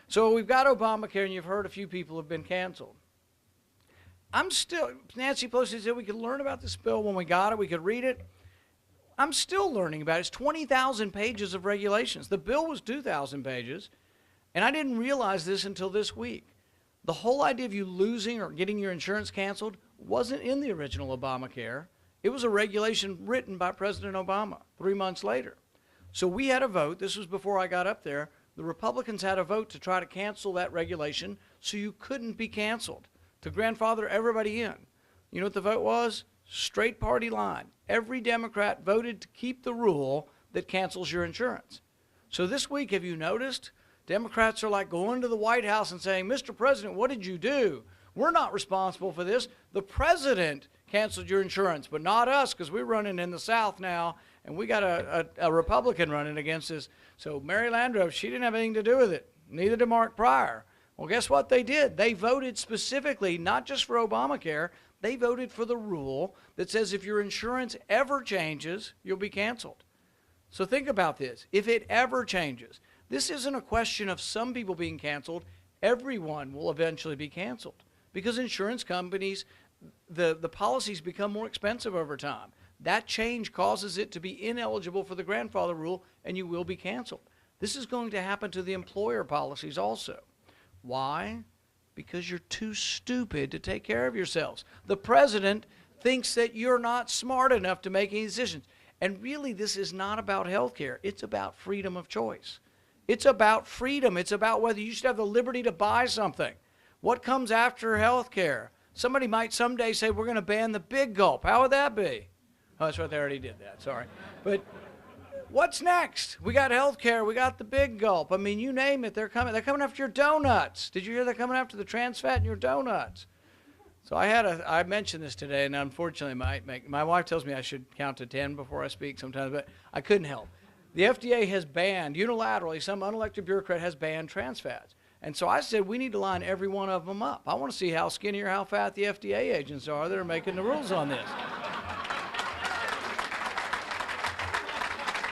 So we've got Obamacare, and you've heard a few people have been canceled. Nancy Pelosi said we could learn about this bill when we got it. We could read it. I'm still learning about it. It's 20,000 pages of regulations. The bill was 2,000 pages, and I didn't realize this until this week. The whole idea of you losing or getting your insurance canceled wasn't in the original Obamacare. It was a regulation written by President Obama 3 months later. So we had a vote. This was before I got up there. The Republicans had a vote to try to cancel that regulation so you couldn't be canceled, to grandfather everybody in. You know what the vote was? Straight party line. Every Democrat voted to keep the rule that cancels your insurance. So this week, have you noticed? Democrats are like going to the White House and saying, Mr. President, what did you do? We're not responsible for this. The president canceled your insurance, but not us, because we're running in the South now, and we got a Republican running against us. So Mary Landrieu, she didn't have anything to do with it. Neither did Mark Pryor. Well, guess what they did? They voted specifically, not just for Obamacare, they voted for the rule that says if your insurance ever changes, you'll be canceled. So think about this. If it ever changes, this isn't a question of some people being canceled. Everyone will eventually be canceled because insurance companies, the policies become more expensive over time. That change causes it to be ineligible for the grandfather rule, and you will be canceled. This is going to happen to the employer policies also. Why? Because you're too stupid to take care of yourselves. The president thinks that you're not smart enough to make any decisions. And really, this is not about health care. It's about freedom of choice. It's about freedom. It's about whether you should have the liberty to buy something. What comes after health care? Somebody might someday say, we're going to ban the big gulp. How would that be? Oh, that's right. They already did that. Sorry. But what's next? We got health care. We got the big gulp. I mean, you name it. They're coming. They're coming after your donuts. Did you hear they're coming after the trans fat in your donuts? So I mentioned this today, and unfortunately, my wife tells me I should count to 10 before I speak sometimes, but I couldn't help. The FDA has banned, unilaterally, some unelected bureaucrat has banned trans fats. And so I said we need to line every one of them up. I want to see how skinny or how fat the FDA agents are that are making the rules on this.